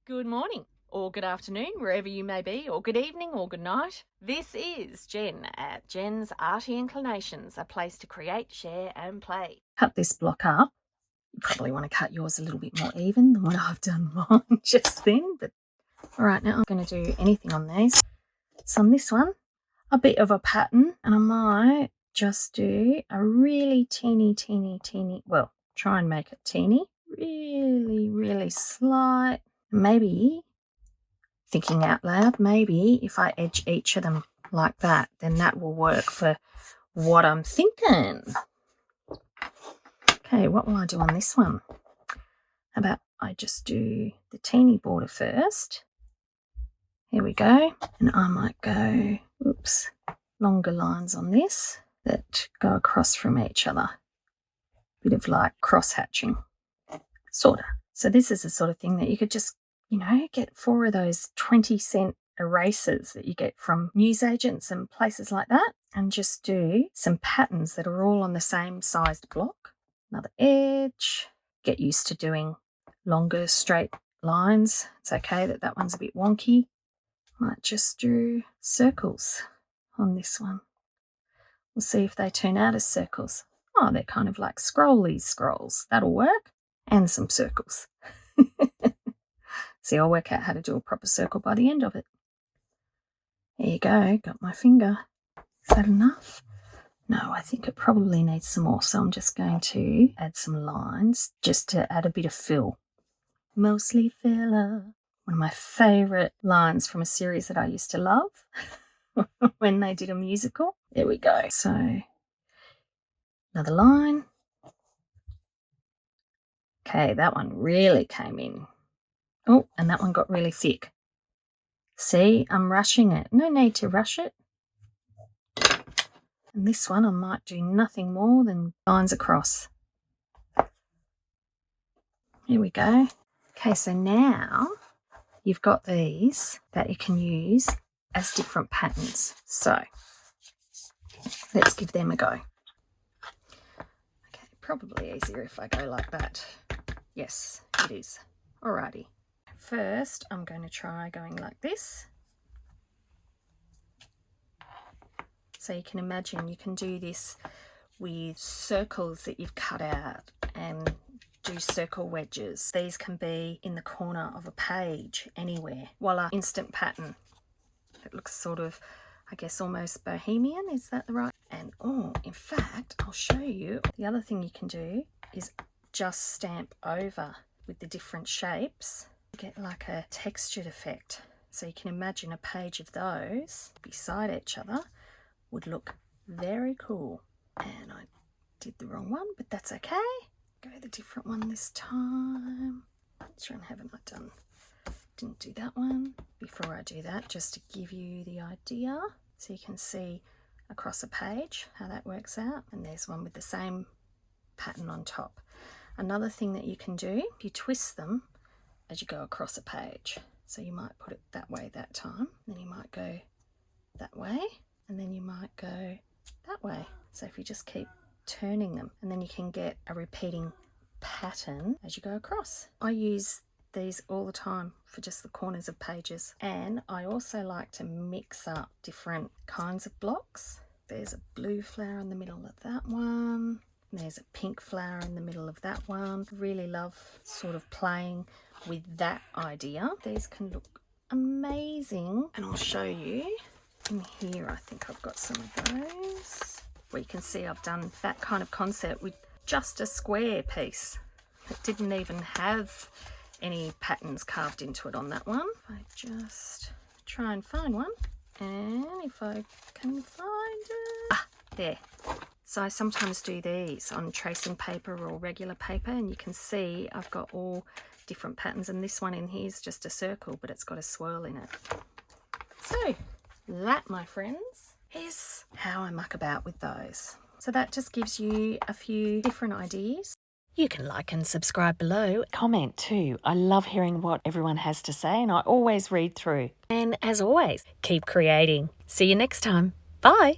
Good morning, or good afternoon, wherever you may be, or good evening, or good night. This is Jen at Jen's Arty Inclinations, a place to create, share, and play. Cut this block up. You probably want to cut yours a little bit more even than what I've done mine just then. But all right, now I'm going to do anything on these. So on this one, a bit of a pattern, and I might just do a really teeny, well, try and make it teeny, really slight. Maybe, thinking out loud, maybe if I edge each of them like that, then that will work for what I'm thinking. Okay, what will I do on this one? How about I just do the teeny border first? Here we go. And I might go, longer lines on this that go across from each other. Bit of like cross-hatching, sort of. So this is the sort of thing that you could just, get 4 of those 20-cent erasers that you get from newsagents and places like that, and just do some patterns that are all on the same sized block. Another edge. Get used to doing longer straight lines. It's okay that one's a bit wonky. Might just do circles on this one. We'll see if they turn out as circles. Oh, they're kind of like scrolly scrolls. That'll work. And some circles. See, I'll work out how to do a proper circle by the end of it. There you go, got my finger. Is that enough? No, I think it probably needs some more, so I'm just going to add some lines just to add a bit of fill. Mostly filler. One of my favourite lines from a series that I used to love when they did a musical. There we go. So, another line. Okay, that one really came in. Oh, and that one got really thick. See, I'm rushing it. No need to rush it. And this one I might do nothing more than lines across. Here we go. Okay, so now you've got these that you can use as different patterns. So let's give them a go. Okay, probably easier if I go like that. Yes, it is. Alrighty. First, I'm going to try going like this. So you can imagine you can do this with circles that you've cut out and do circle wedges. These can be in the corner of a page, anywhere. Voila, instant pattern. It looks sort of, I guess, almost bohemian. Is that the right? And in fact, I'll show you. The other thing you can do is just stamp over with the different shapes. Get like a textured effect. So you can imagine a page of those beside each other would look very cool. And I did the wrong one, but that's okay. Go the different one this time. Which one haven't I done? Didn't do that one. Before I do that, just to give you the idea, so you can see across a page how that works out. And there's one with the same pattern on top. Another thing that you can do, you twist them as you go across a page. So you might put it that way that time, then you might go that way, and then you might go that way. So if you just keep turning them, and then you can get a repeating pattern as you go across. I use these all the time for just the corners of pages, and I also like to mix up different kinds of blocks. There's a blue flower in the middle of that one. There's a pink flower in the middle of that one. Really love sort of playing with that idea. These can look amazing, and I'll show you in here. I think I've got some of those where you can see I've done that kind of concept with just a square piece. It didn't even have any patterns carved into it on that one. I just try and find one, and if I can find it, there. So I sometimes do these on tracing paper or regular paper, and you can see I've got all different patterns, and this one in here is just a circle, but it's got a swirl in it. So that, my friends, is how I muck about with those. So that just gives you a few different ideas. You can like and subscribe below. Comment too. I love hearing what everyone has to say, and I always read through. And as always, keep creating. See you next time. Bye.